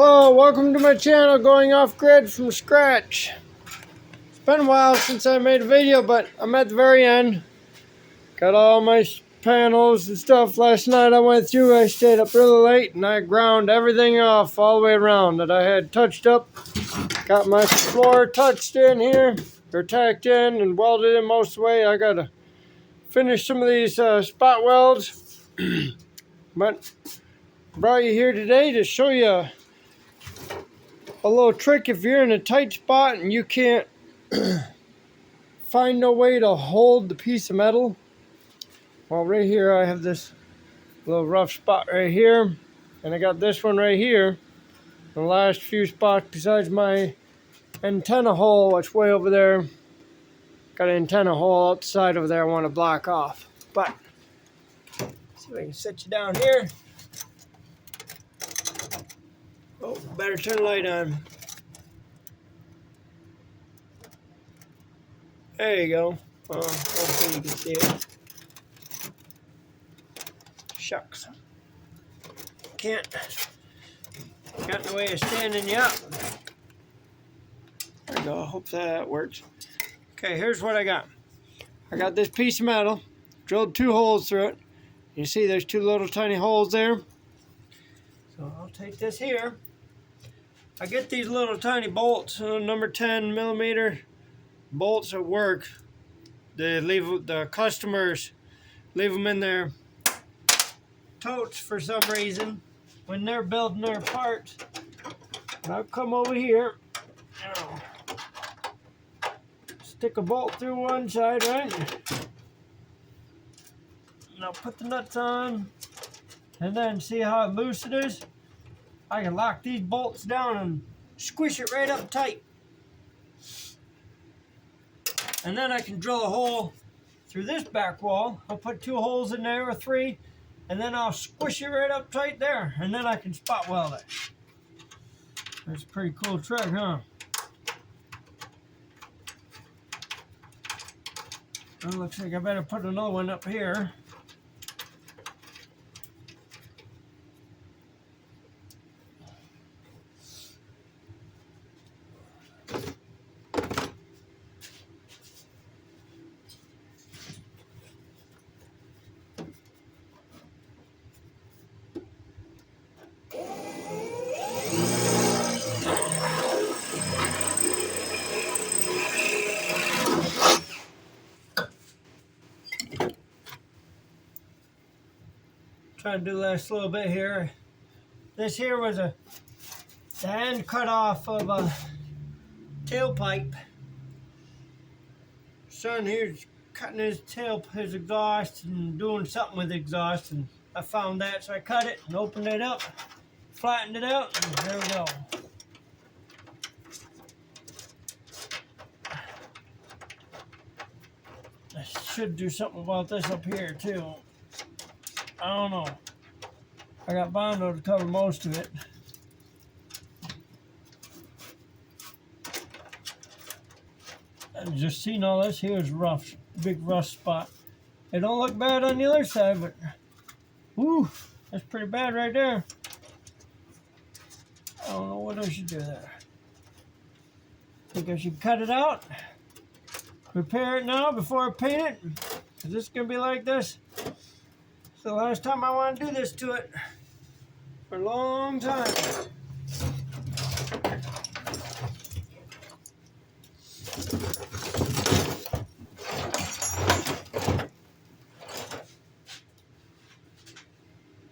Hello, welcome to my channel, going off grid from scratch. It's been a while since I made a video, but I'm at the very end. Got all my panels and stuff. Last night I stayed up really late and I ground everything off all the way around that I had touched up. Got my floor touched in here, or tacked in and welded in most of the way. I gotta finish some of these spot welds. But brought you here today to show you a little trick if you're in a tight spot and you can't find no way to hold the piece of metal. Well, right here I have this little rough spot right here, and I got this one right here. The last few spots besides my antenna hole, which way over there. Got an antenna hole outside over there I want to block off. But see if I can set you down here. Oh, better turn the light on. There you go. Hopefully you can see it. Shucks. Can't. Got in the way of standing you up. There you go. I hope that works. Okay, here's what I got. I got this piece of metal. Drilled 2 holes through it. You see there's 2 little tiny holes there. So I'll take this here. I get these little tiny bolts, number 10 millimeter bolts at work. The customers leave them in their totes for some reason when they're building their parts. And I'll come over here and I'll stick a bolt through one side, right? And I'll put the nuts on, and then see how loose it is? I can lock these bolts down and squish it right up tight. And then I can drill a hole through this back wall. I'll put 2 holes in there or 3, and then I'll squish it right up tight there, and then I can spot weld it. That's a pretty cool trick, huh? Well, looks like I better put another one up here. Trying to do the last little bit here. This here was the end cut off of a tailpipe. Son here's cutting his exhaust and doing something with the exhaust, and I found that, so I cut it and opened it up, flattened it out, and there we go. I should do something about this up here too. I don't know. I got Bondo to cover most of it. And just seeing all this here is rough, big rough spot. It don't look bad on the other side, but whew, that's pretty bad right there. I don't know what I should do there. Think I should cut it out, repair it now before I paint it, because this is gonna be like this. It's the last time I want to do this to it for a long time.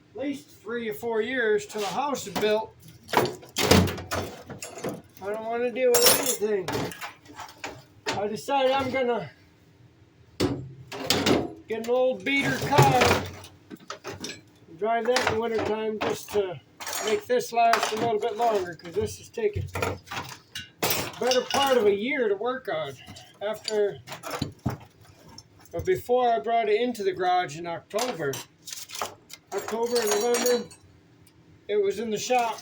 At least 3 or 4 years till the house is built. I don't want to deal with anything. I decided I'm gonna get an old beater car. Drive that in the wintertime just to make this last a little bit longer, because this is taking the better part of a year to work on. Before I brought it into the garage in October and November, it was in the shop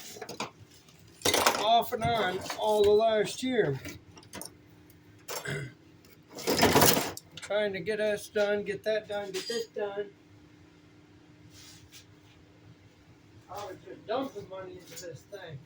off and on all the last year. Trying to get us done, get that done, get this done. I was just dumping money into this thing.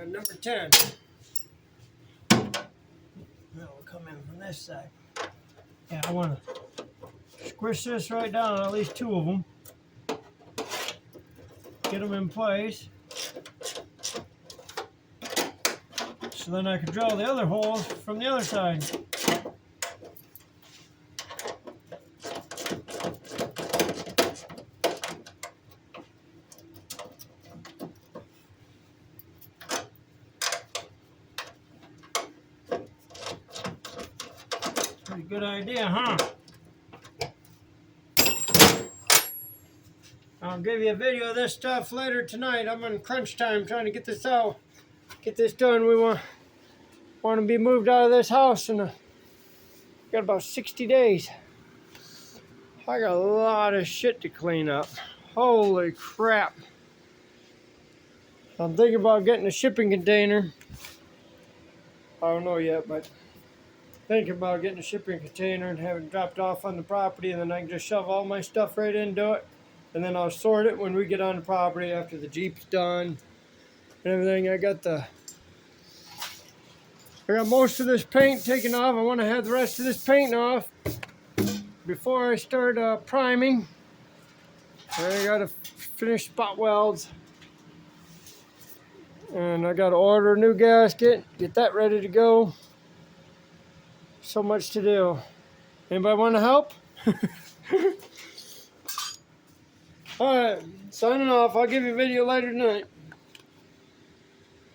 got number 10. Now we'll come in from this side. Yeah, I want to squish this right down on at least 2 of them. Get them in place. So then I can drill the other holes from the other side. Pretty good idea, huh? I'll give you a video of this stuff later tonight. I'm on crunch time trying to get this out. Get this done. We want to be moved out of this house in got about 60 days. I got a lot of shit to clean up. Holy crap. I'm thinking about getting a shipping container. I don't know yet, but thinking about getting a shipping container and having it dropped off on the property, and then I can just shove all my stuff right into it, and then I'll sort it when we get on the property after the Jeep's done and everything. I got most of this paint taken off. I want to have the rest of this paint off before I start priming. I got to finish spot welds, and I got to order a new gasket, get that ready to go. So much to do. Anybody want to help? Alright, signing off. I'll give you a video later tonight.